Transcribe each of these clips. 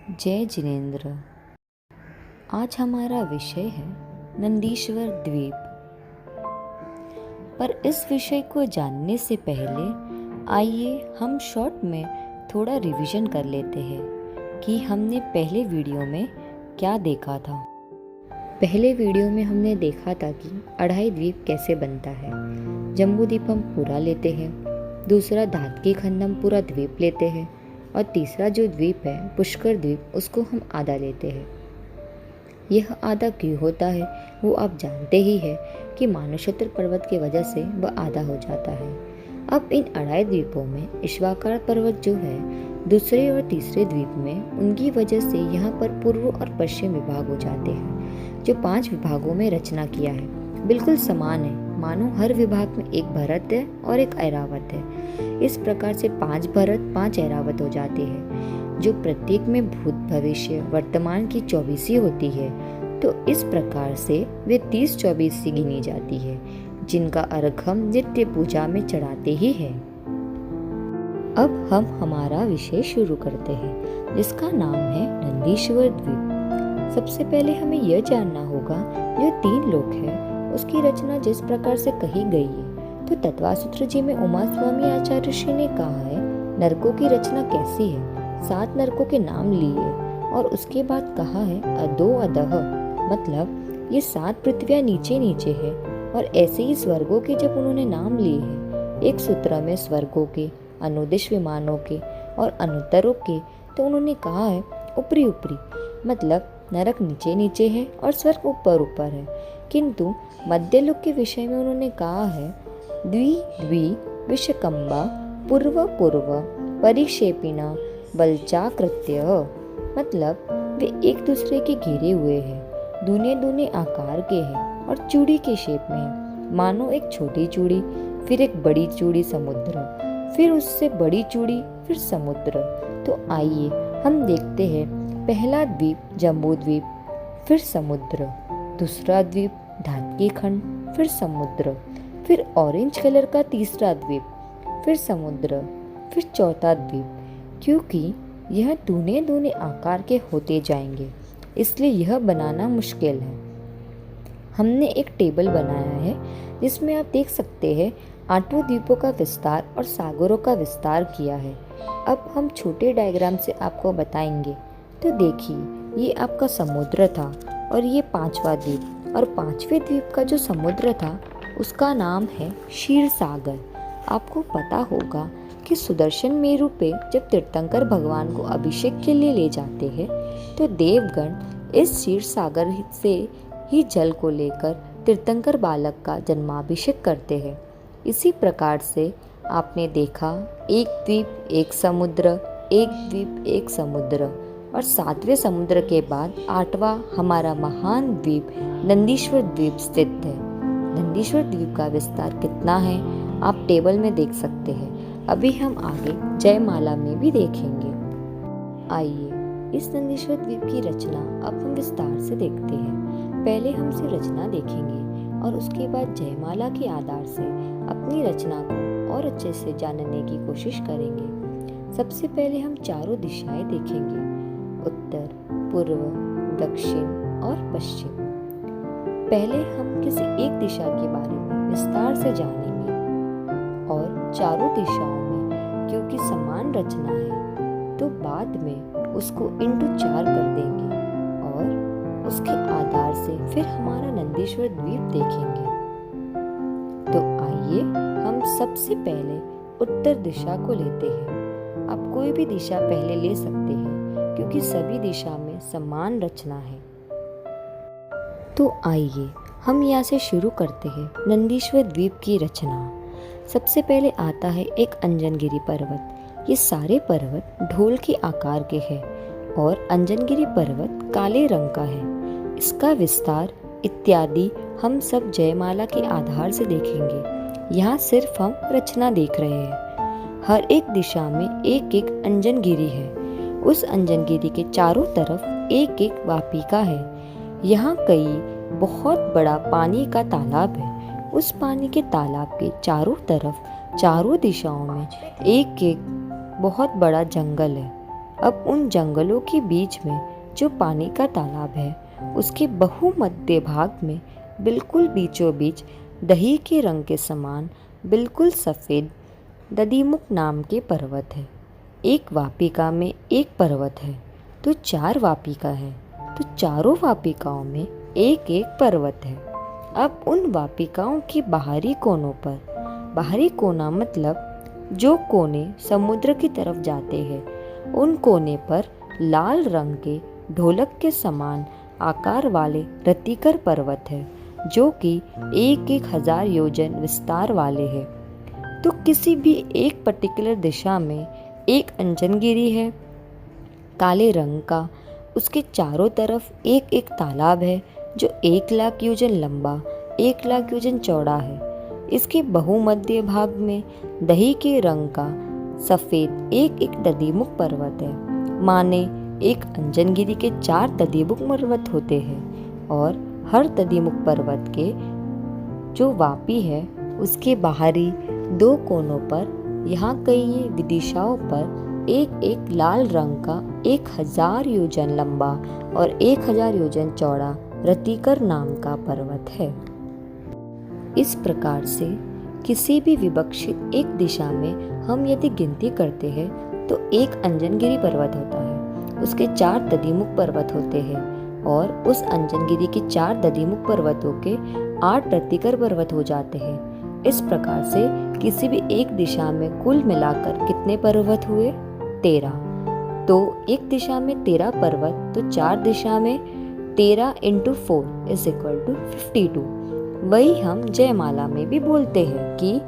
जय जिनेन्द्र। आज हमारा विषय है नंदीश्वर द्वीप। पर इस विषय को जानने से पहले आइए हम शॉर्ट में थोड़ा रिवीजन कर लेते हैं कि हमने पहले वीडियो में क्या देखा था। पहले वीडियो में हमने देखा था कि अढ़ाई द्वीप कैसे बनता है। जम्बूद्वीप हम पूरा लेते हैं, दूसरा धातकी खंड हम पूरा द्वीप लेते हैं और तीसरा जो द्वीप है पुष्कर द्वीप, उसको हम आधा लेते हैं। यह आधा क्यों होता है वो आप जानते ही हैं कि मानसरोवर पर्वत की वजह से वह आधा हो जाता है। अब इन अढ़ाई द्वीपों में इश्वाकार पर्वत जो है दूसरे और तीसरे द्वीप में, उनकी वजह से यहाँ पर पूर्व और पश्चिम विभाग हो जाते हैं। जो 5 विभागों में रचना किया है बिल्कुल समान है, मानो हर विभाग में एक भरत है और एक ऐरावत है। इस प्रकार से 5 भरत 5 ऐरावत हो जाते हैं, जो प्रत्येक में भूत भविष्य वर्तमान की 24 होती है। तो इस प्रकार से वे 30-24 गिनी जाती है, जिनका अर्घ हम नित्य पूजा में चढ़ाते ही हैं। अब हम हमारा विषय शुरू करते हैं, जिसका नाम है नंदीश्वर द्वीप। सबसे पहले हमें यह जानना होगा जो 3 लोक है उसकी रचना जिस प्रकार से कही गई है। तो तत्वासूत्र जी में उमा स्वामी आचार्य ऋषि ने कहा है नरकों की रचना कैसी है। 7 नरकों के नाम लिए और उसके बाद कहा है अधो अधः, मतलब ये 7 पृथ्वियां नीचे नीचे है। और ऐसे ही स्वर्गों के जब उन्होंने नाम लिए हैं, एक सूत्र में स्वर्गों के, अनुदिश विमानों के और अनुत्तरों के, तो उन्होंने कहा है ऊपरी ऊपरी, मतलब नरक नीचे नीचे है और स्वर्ग ऊपर ऊपर है। किंतु मध्यलोक के विषय में उन्होंने कहा है द्वि द्वि विषकंबा पूर्व पूर्व परिक्षेपिना बलचाकृत्य, मतलब वे एक दूसरे के घेरे हुए हैं, दूने दूने आकार के हैं और चूड़ी के शेप में है। मानो एक छोटी चूड़ी, फिर एक बड़ी चूड़ी समुद्र, फिर उससे बड़ी चूड़ी, फिर समुद्र। तो आइए हम देखते हैं पहला द्वीप जम्बूद्वीप, फिर समुद्र, दूसरा द्वीप धातकी खंड, फिर समुद्र, फिर ऑरेंज कलर का तीसरा द्वीप, फिर समुद्र, फिर चौथा द्वीप। क्योंकि यह दूने दूने आकार के होते जाएंगे, इसलिए यह बनाना मुश्किल है। हमने एक टेबल बनाया है जिसमें आप देख सकते हैं 8 द्वीपों का विस्तार और सागरों का विस्तार किया है। अब हम छोटे डायग्राम से आपको बताएंगे। तो देखिए, ये आपका समुद्र था और ये 5वां द्वीप, और 5वें द्वीप का जो समुद्र था उसका नाम है क्षीर सागर। आपको पता होगा कि सुदर्शन मेरु पे जब तीर्थंकर भगवान को अभिषेक के लिए ले जाते हैं तो देवगण इस क्षीर सागर से ही जल को लेकर तीर्थंकर बालक का जन्माभिषेक करते हैं। इसी प्रकार से आपने देखा एक द्वीप एक समुद्र, एक द्वीप एक समुद्र, और 7वें समुद्र के बाद 8वां हमारा महान द्वीप नंदीश्वर द्वीप स्थित है। नंदीश्वर द्वीप का विस्तार कितना है आप टेबल में देख सकते हैं। अभी हम आगे जयमाला में भी देखेंगे। आइए इस नंदीश्वर द्वीप की रचना अब हम विस्तार से देखते हैं। पहले हम इसे रचना देखेंगे और उसके बाद जयमाला के आधार से अपनी रचना को और अच्छे से जानने की कोशिश करेंगे। सबसे पहले हम चारों दिशाएं देखेंगे, उत्तर, पूर्व, दक्षिण और पश्चिम। पहले हम किसी एक दिशा के बारे में विस्तार से जानेंगे और चारों दिशाओं में क्योंकि समान रचना है तो बाद में उसको इंटू 4 कर देंगे और उसके आधार से फिर हमारा नंदीश्वर द्वीप देखेंगे। तो आइए हम सबसे पहले उत्तर दिशा को लेते हैं। आप कोई भी दिशा पहले ले सकते हैं क्योंकि सभी दिशा में समान रचना है। तो आइए हम यहाँ से शुरू करते हैं नंदीश्वर द्वीप की रचना। सबसे पहले आता है एक अंजनगिरी पर्वत। ये सारे पर्वत ढोल के आकार के हैं और अंजनगिरी पर्वत काले रंग का है। इसका विस्तार इत्यादि हम सब जयमाला के आधार से देखेंगे। यहाँ सिर्फ हम रचना देख रहे हैं। हर एक दिशा में एक एक अंजनगिरी है। उस अंजनगिरी के चारों तरफ एक एक वापिका है। यहाँ कई बहुत बड़ा पानी का तालाब है। उस पानी के तालाब के चारों तरफ चारों दिशाओं में एक एक बहुत बड़ा जंगल है अब उन जंगलों के बीच में जो पानी का तालाब है, उसके बहुमध्य भाग में बिल्कुल बीचों बीच दही के रंग के समान बिल्कुल सफ़ेद दधीमुख नाम के पर्वत है। एक वापिका में एक पर्वत है तो 4 वापिका है, तो चारों वापिकाओं में एक एक पर्वत है। अब उन वापिकाओं के बाहरी कोनों पर, बाहरी कोना मतलब जो कोने समुद्र की तरफ जाते हैं, उन कोने पर लाल रंग के ढोलक के समान आकार वाले रतिकर पर्वत है, जो कि 1,000 योजन विस्तार वाले हैं। तो किसी भी एक पर्टिकुलर दिशा में एक अंजनगिरी है काले रंग का, उसके चारों तरफ एक एक तालाब है जो 1,00,000 योजन लंबा 1,00,000 योजन चौड़ा है। इसके बहुमध्य भाग में दही के रंग का सफ़ेद एक एक दधीमुख पर्वत है। माने एक अंजनगिरी के 4 दधीमुख पर्वत होते हैं और हर दधीमुख पर्वत के जो वापी है उसके बाहरी 2 कोनों पर, यहाँ कई विदिशाओं पर एक एक लाल रंग का 1,000 योजन लंबा और 1,000 योजन चौड़ा रतिकर नाम का पर्वत है। इस प्रकार से किसी भी विवक्षित एक दिशा में हम यदि गिनती करते हैं तो एक अंजनगिरी पर्वत होता है, उसके 4 दधीमुख पर्वत होते हैं और उस अंजनगिरी के 4 दधीमुख पर्वतों के 8 रतिकर पर्वत हो जाते हैं। इस प्रकार से किसी भी एक दिशा में कुल मिलाकर कितने पर्वत हुए? 13। तो एक दिशा में 13 पर्वत, तो 4 दिशा में 13 × 4 = 52। वही हम जयमाला में भी बोलते हैं कि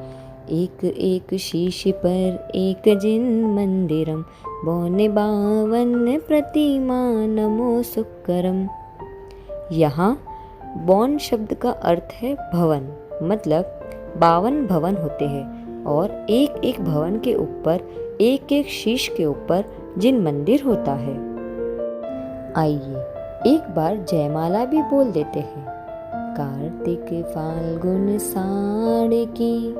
एक एक शीश पर एक जिन मंदिरम, बौने 52 प्रतिमा नमो सुकरम। यहाँ बौन शब्द का अर्थ है भवन, मतलब 52 भवन होते हैं और एक एक भवन के ऊपर एक एक शीश के ऊपर जिन मंदिर होता है। आइए एक बार जयमाला भी बोल देते हैं। कार्तिक फाल्गुन साड़ की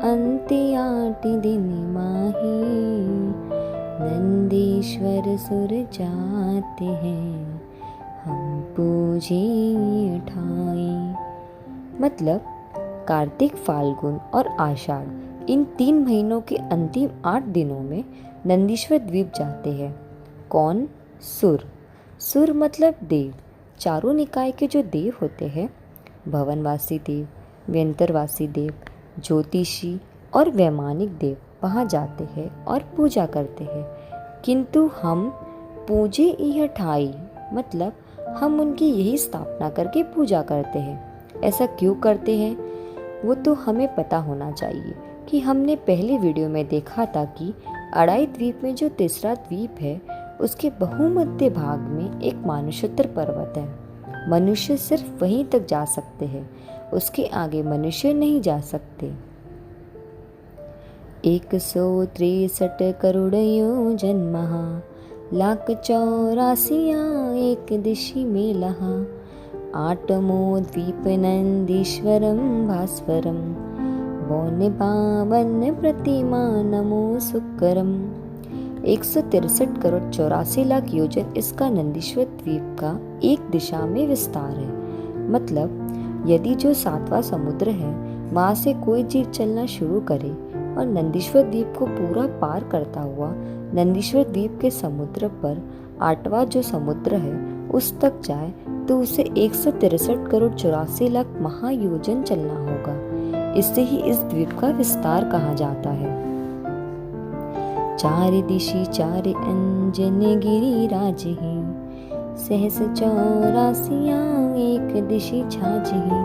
अंति 8 दिन माही, नंदीश्वर सुर जाते हैं हम पूजे ठाई। मतलब कार्तिक, फाल्गुन और आषाढ़ इन 3 महीनों के अंतिम 8 दिनों में नंदीश्वर द्वीप जाते हैं। कौन? सुर। सुर मतलब देव। चारों निकाय के जो देव होते हैं, भवनवासी देव, व्यंतरवासी देव, ज्योतिषी और वैमानिक देव वहाँ जाते हैं और पूजा करते हैं। किंतु हम पूजे इह ठाई, मतलब हम उनकी यही स्थापना करके पूजा करते हैं। ऐसा क्यों करते हैं वो तो हमें पता होना चाहिए कि हमने पहले वीडियो में देखा था कि अड़ाई द्वीप में जो तीसरा द्वीप है उसके बहुमध्य भाग में एक मानुषोत्तर पर्वत है। मनुष्य सिर्फ वहीं तक जा सकते हैं, उसके आगे मनुष्य नहीं जा सकते। 163 करोड़ योजन महा, 1,84,000 एक दिशि में लहा, 8मो द्वीप नंदीश्वरम भास्वरम, बौने 52 प्रतिमा नमो सुकरम। 163 करोड़ 84 लाख योजन इसका नंदीश्वर द्वीप का एक दिशा में विस्तार है। मतलब यदि जो 7वां समुद्र है वहाँ से कोई जीव चलना शुरू करे और नंदीश्वर द्वीप को पूरा पार करता हुआ नंदीश्वर द्वीप के समुद्र पर 8वां जो समुद्र है उस तक जाए तो उसे 163 करोड़ 84 लाख महायोजन चलना होगा। इससे ही इस द्वीप का विस्तार कहा जाता है। 4 दिशि 4 अंजन गिरिराज ही, सहस 84 एक दिशि छाजही।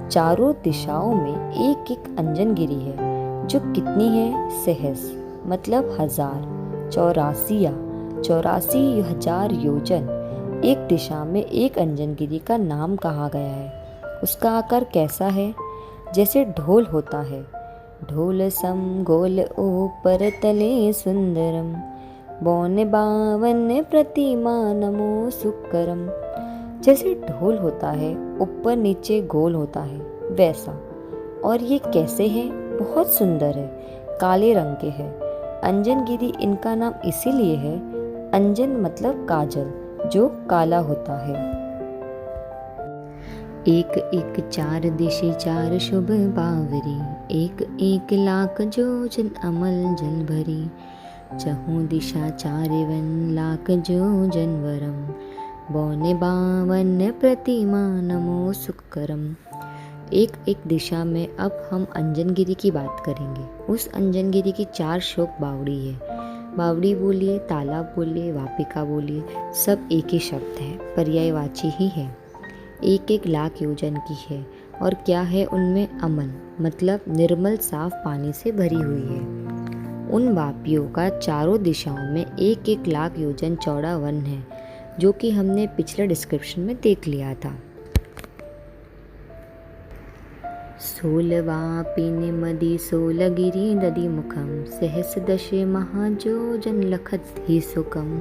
चारों दिशाओं में एक एक अंजन गिरी है जो कितनी है? सहस मतलब 1000, 84,000 योजन। एक दिशा में एक अंजनगिरी का नाम कहा गया है। उसका आकार कैसा है? जैसे ढोल होता है। ढोल सम गोल ऊपर तले सुंदरम, बौने 52 प्रतिमा नमो सुकरम। जैसे ढोल होता है ऊपर नीचे गोल होता है वैसा। और ये कैसे है? बहुत सुंदर है, काले रंग के है अंजनगिरी इनका नाम इसीलिए है, अंजन मतलब काजल, जो काला होता है। एक एक चार दिशे चार शुभ बावरी, एक एक लाख जोजन अमल जल भरी, चहु दिशा चार वन लाख जोजन वरम, बौने बावन प्रतिमा नमो सुकरम। एक एक दिशा में अब हम अंजनगिरी की बात करेंगे। उस अंजनगिरी की 4 शोक बावड़ी है। बावड़ी बोलिए, तालाब बोलिए, वापिका बोलिए, सब एक ही शब्द है, पर्यायवाची ही है। एक एक लाख योजन की है। और क्या है उनमें? अमल मतलब निर्मल साफ पानी से भरी हुई है। उन वापियों का चारों दिशाओं में एक एक लाख योजन चौड़ा वन है, जो कि हमने पिछले डिस्क्रिप्शन में देख लिया था। 16 वापिनी मदी 16 गिरी दधि मुखम, सहस दशे महाजोजन लखत ही सुकम।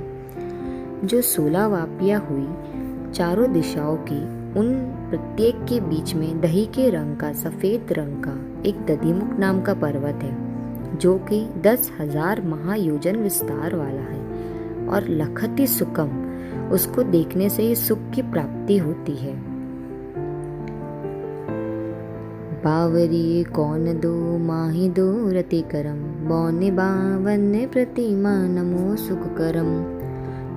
जो 16 वापियाँ हुई चारों दिशाओं की, उन प्रत्येक के बीच में दही के रंग का, सफेद रंग का एक दधिमुख नाम का पर्वत है, जो कि 10,000 महायोजन विस्तार वाला है। और लखति सुकम, उसको देखने से ही सुख की प्राप्ति होती है। बावरी कौन दो माही दो रति करम, बौने बावन प्रतिमा नमो सुख करम।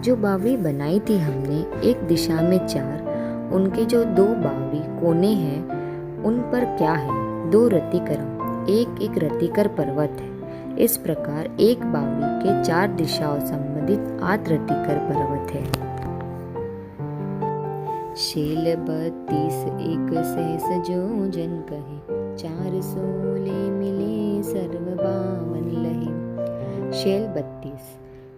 जो बावड़ी बनाई थी हमने एक दिशा में 4, उनके जो 2 बावड़ी कोने हैं उन पर क्या है? 2 रतिकरम, एक एक रतिकर पर्वत है। इस प्रकार एक बावड़ी के 4 दिशाओं संबंधित 8 रतिकर पर्वत है। शेल 32 एक सहस जो जन कहे, 4 सोले मिले सर्व बावन लहे। शेल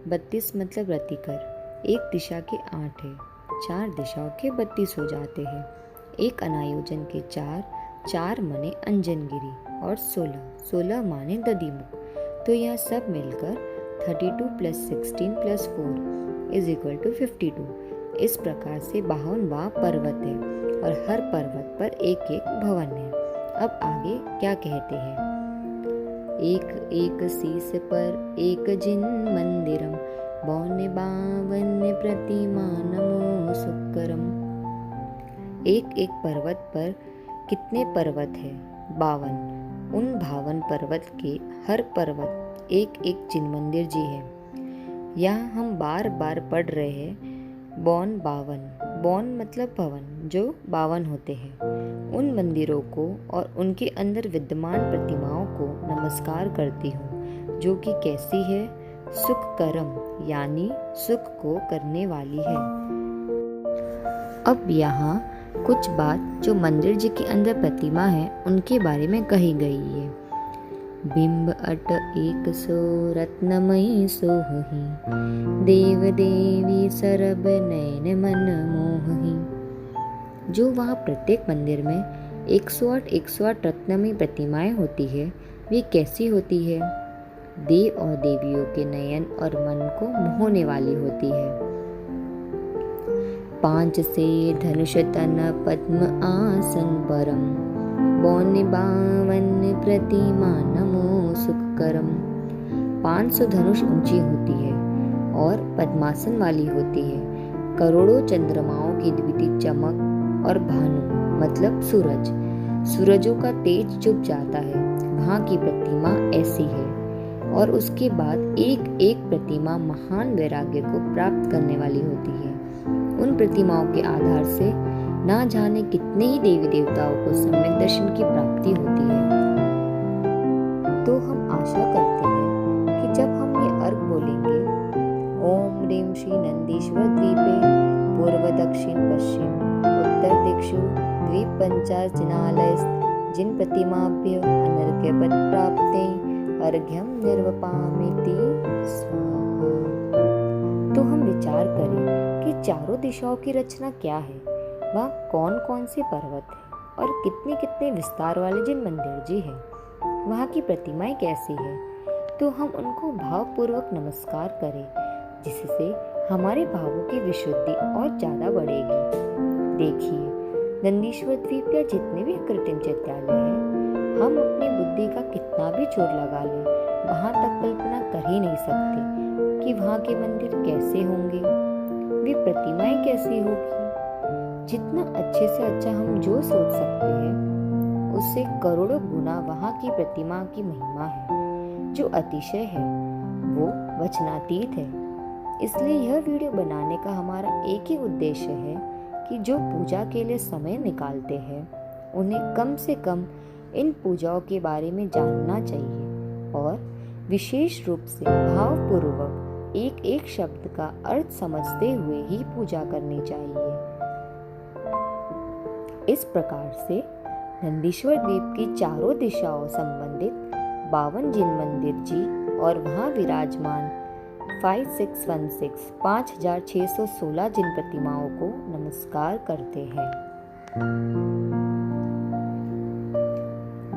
32 मतलब रतिकर, एक दिशा के 8 है, 4 दिशाओं के 32 हो जाते हैं। एक अनायोजन के 4 माने अंजनगिरी, और 16 माने दधिमुख। तो यह सब मिलकर 32 + 16 + 4 = 52। इस प्रकार से 52वां पर्वत है, और हर पर्वत पर एक एक भवन है। अब आगे क्या कहते हैं? एक एक शीस पर एक जिन मंदिरम, बौने बावन प्रतिमा नमो सुकरम। एक एक पर्वत पर कितने पर्वत है? 52। उन 52 पर्वत के हर पर्वत एक एक जिन मंदिर जी है। यहाँ हम बार बार पढ़ रहे हैं बौन 52। बौन मतलब भवन, जो 52 होते हैं। उन मंदिरों को और उनके अंदर विद्यमान प्रतिमाओं को नमस्कार करती हूँ, जो कि कैसी है? सुख करम, यानी सुख को करने वाली है। अब यहाँ कुछ बात जो मंदिर जी के अंदर प्रतिमा है उनके बारे में कही गई है। बिंब अट 100 रत्नमयी सोहही, देव देवी सरब नयन मन मोहही। जो वहाँ प्रत्येक मंदिर में 108 रत्नमयी प्रतिमाएं होती है, वे कैसी होती है? देव और देवियों के नयन और मन को मोहने वाली होती है। 5 से धनुष तन पद्म आसन परम, बौने बावन प्रतिमा नमो सुकरम। 500 धनुष ऊंची होती है और पद्मासन वाली होती है। करोड़ों चंद्रमाओं की द्वितीय चमक और भानु मतलब सूरजों का तेज चुप जाता है, वहाँ की प्रतिमा ऐसी है। और उसके बाद एक एक प्रतिमा महान वैराग्य को प्राप्त करने वाली होती है। उन प्रतिमाओं के आधार से ना जाने कितने ही देवी देवताओं को सम्यक दर्शन की प्राप्ति होती है। तो हम आशा करते हैं कि जब हम ये अर्घ बोलेंगे, ओम ह्रीं श्री नंदीश्वर द्वीपे पूर्व दक्षिण पश्चिम उत्तर दिक्षु द्वीप पंचार्चनालय जिन प्रतिमाभ्य अनर्घ्यपद प्राप्ते अर्घ्यम निर्वपामिति स्वाहा। तो हम विचार करें कि चारों दिशाओं की रचना क्या है, वहाँ कौन कौन से पर्वत है और कितने कितने विस्तार वाले जिन मंदिर जी हैं, वहाँ की प्रतिमाएं कैसी है। तो हम उनको भावपूर्वक नमस्कार करें, जिससे हमारे भावों की विशुद्धि और ज़्यादा बढ़ेगी। देखिए, नंदीश्वर द्वीप या जितने भी कृत्रिम चैत्यालय हैं, हम अपनी बुद्धि का कितना भी जोर लगा लें, वहां तक कल्पना कर ही नहीं सकते कि वहां के मंदिर कैसे होंगे, वे प्रतिमाएं कैसी होगी। जितना अच्छे से अच्छा हम जो सोच सकते हैं उससे करोड़ों गुना वहां की प्रतिमा की महिमा है, जो अतिशय है, वो वचनातीत है। इसलिए यह वीडियो बनाने का हमारा एक ही उद्देश्य है कि जो पूजा के लिए समय निकालते हैं उन्हें कम से कम इन पूजाओं के बारे में जानना चाहिए और विशेष रूप से भावपूर्वक एक एक शब्द का अर्थ समझते हुए ही पूजा करनी चाहिए। इस प्रकार से नंदीश्वर द्वीप की चारों दिशाओं संबंधित 52 जिन मंदिर जी और वहां विराजमान 5616 जिन प्रतिमाओं को नमस्कार करते हैं।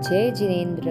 जय जिनेंद्र।